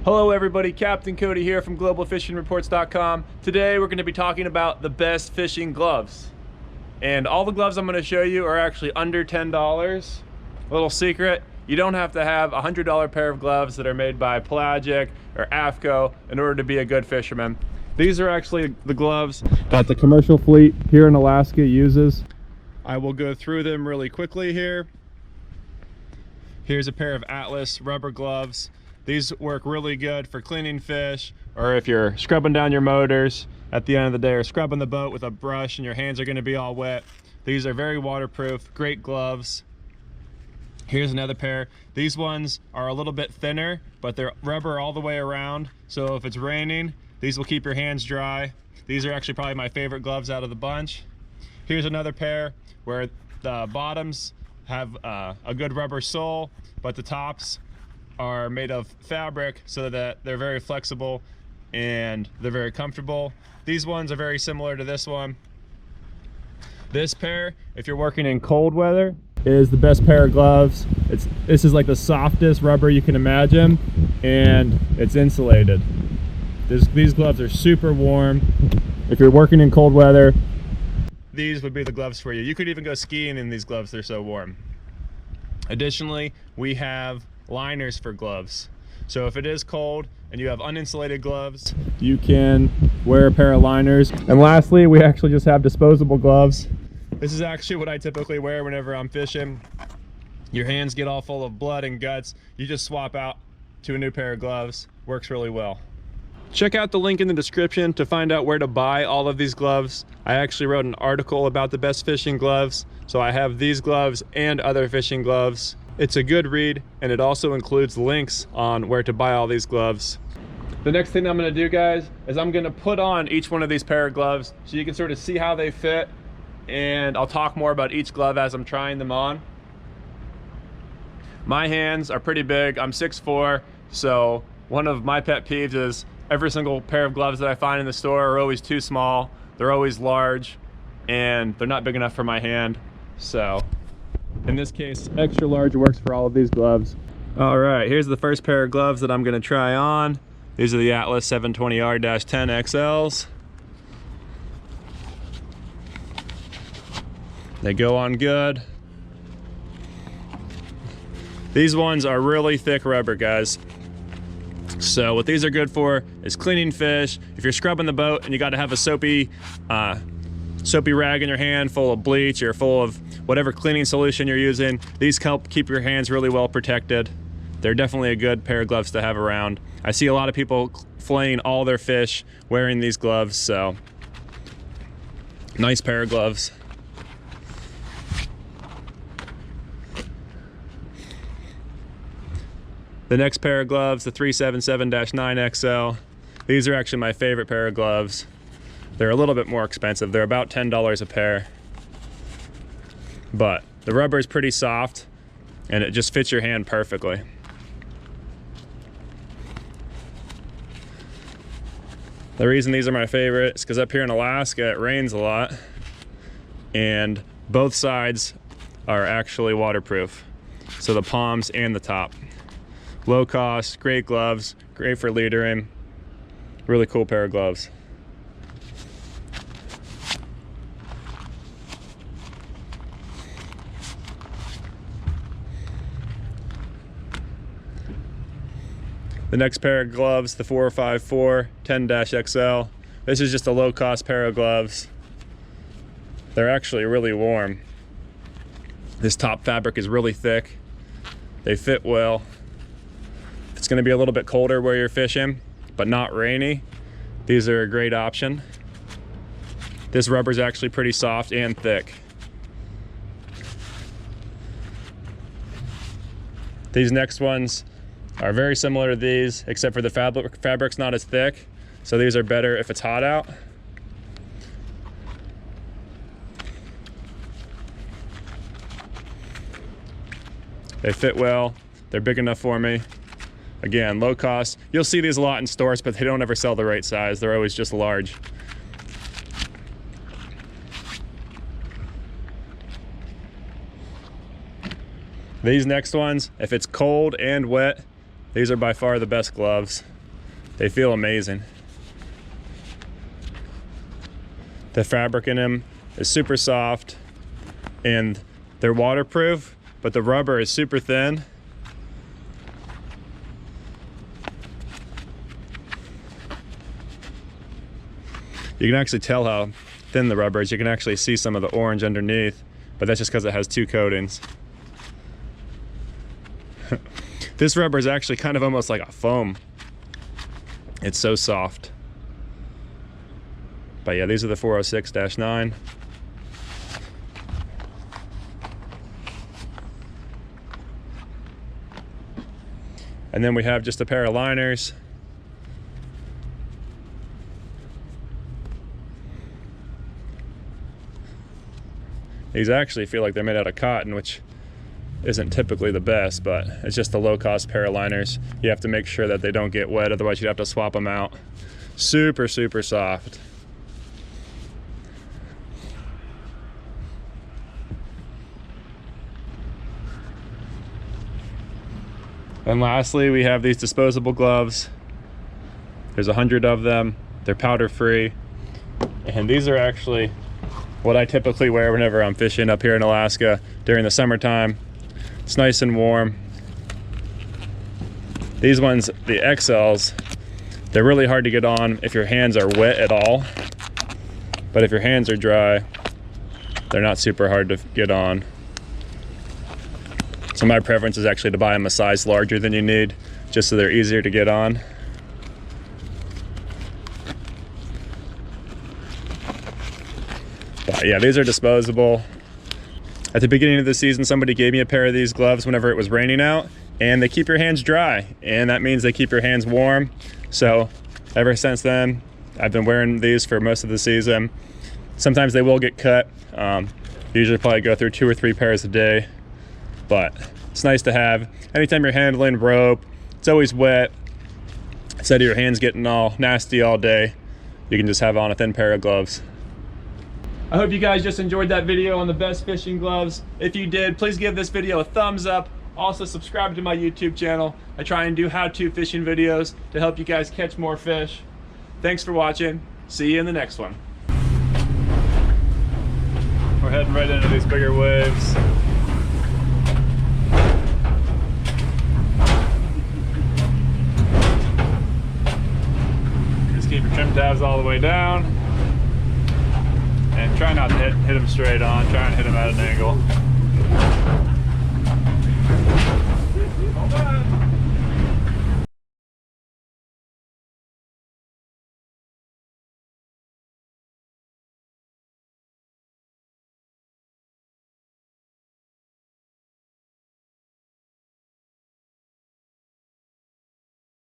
Hello everybody, Captain Cody here from globalfishingreports.com. Today we're going to be talking about the best fishing gloves. And all the gloves I'm going to show you are actually under $10. Little secret, you don't have to have a $100 pair of gloves that are made by Pelagic or AFCO in order to be a good fisherman. These are actually the gloves that the commercial fleet here in Alaska uses. I will go through them really quickly here. Here's a pair of Atlas rubber gloves. These work really good for cleaning fish, or if you're scrubbing down your motors at the end of the day, or scrubbing the boat with a brush and your hands are going to be all wet. These are very waterproof, great gloves. Here's another pair. These ones are a little bit thinner, but they're rubber all the way around, so if it's raining, these will keep your hands dry. These are actually probably my favorite gloves out of the bunch. Here's another pair where the bottoms have a good rubber sole, but the tops are made of fabric so that they're very flexible and they're very comfortable. These ones are very similar to this one. This pair, if you're working in cold weather, is the best pair of gloves. This is like the softest rubber you can imagine, and it's insulated. These gloves are super warm. If you're working in cold weather, these would be the gloves for you. You could even go skiing in these gloves, they're so warm. Additionally, we have liners for gloves. So if it is cold and you have uninsulated gloves, you can wear a pair of liners. And lastly, we actually just have disposable gloves. This is actually what I typically wear whenever I'm fishing. Your hands get all full of blood and guts. You just swap out to a new pair of gloves. Works really well. Check out the link in the description to find out where to buy all of these gloves. I actually wrote an article about the best fishing gloves, so I have these gloves and other fishing gloves. It's a good read, and it also includes links on where to buy all these gloves. The next thing I'm going to do, guys, is I'm going to put on each one of these pair of gloves so you can sort of see how they fit, and I'll talk more about each glove as I'm trying them on. My hands are pretty big. I'm 6'4", so one of my pet peeves is every single pair of gloves that I find in the store are always too small. They're always large, and they're not big enough for my hand. So in this case, extra large works for all of these gloves. All right, here's the first pair of gloves that I'm gonna try on. These are the Atlas 720R-10 XLs. They go on good. These ones are really thick rubber, guys. So what these are good for is cleaning fish. If you're scrubbing the boat and you got to have a soapy rag in your hand full of bleach or full of whatever cleaning solution you're using, these help keep your hands really well protected. They're definitely a good pair of gloves to have around. I see a lot of people filleting all their fish wearing these gloves, so nice pair of gloves. The next pair of gloves, the 377-9XL. These are actually my favorite pair of gloves. They're a little bit more expensive. They're about $10 a pair. But the rubber is pretty soft and it just fits your hand perfectly. The reason these are my favorite is because up here in Alaska it rains a lot and both sides are actually waterproof. So the palms and the top. Low cost, great gloves, great for leadering. Really cool pair of gloves. The next pair of gloves, the 454 10-XL. This is just a low cost pair of gloves. They're actually really warm. This top fabric is really thick. They fit well. It's going to be a little bit colder where you're fishing, but not rainy. These are a great option. This rubber is actually pretty soft and thick. These next ones are very similar to these, except for the fabric's not as thick. So these are better if it's hot out. They fit well. They're big enough for me. Again, low cost. You'll see these a lot in stores, but they don't ever sell the right size. They're always just large. These next ones, if it's cold and wet, these are by far the best gloves. They feel amazing. The fabric in them is super soft and they're waterproof, but the rubber is super thin. You can actually tell how thin the rubber is. You can actually see some of the orange underneath, but that's just because it has 2 coatings. This rubber is actually kind of almost like a foam. It's so soft. But yeah, these are the 406-9. And then we have just a pair of liners. These actually feel like they're made out of cotton, which isn't typically the best, but it's just a low-cost pair of liners. You have to make sure that they don't get wet, otherwise you'd have to swap them out. Super, super soft. And lastly, we have these disposable gloves. There's 100 of them. They're powder-free. And these are actually what I typically wear whenever I'm fishing up here in Alaska during the summertime. It's nice and warm. These ones, the XLs, they're really hard to get on if your hands are wet at all. But if your hands are dry, they're not super hard to get on. So my preference is actually to buy them a size larger than you need, just so they're easier to get on. But yeah, these are disposable. At the beginning of the season, somebody gave me a pair of these gloves whenever it was raining out, and they keep your hands dry, and that means they keep your hands warm. So ever since then, I've been wearing these for most of the season. Sometimes they will get cut. Usually probably go through 2 or 3 pairs a day, but it's nice to have. Anytime you're handling rope, it's always wet. Instead of your hands getting all nasty all day, you can just have on a thin pair of gloves. I hope you guys just enjoyed that video on the best fishing gloves. If you did, please give this video a thumbs up. Also subscribe to my YouTube channel. I try and do how-to fishing videos to help you guys catch more fish. Thanks for watching. See you in the next one. We're heading right into these bigger waves. Just keep your trim tabs all the way down. And try not to hit them straight on, try and hit them at an angle. Hold on.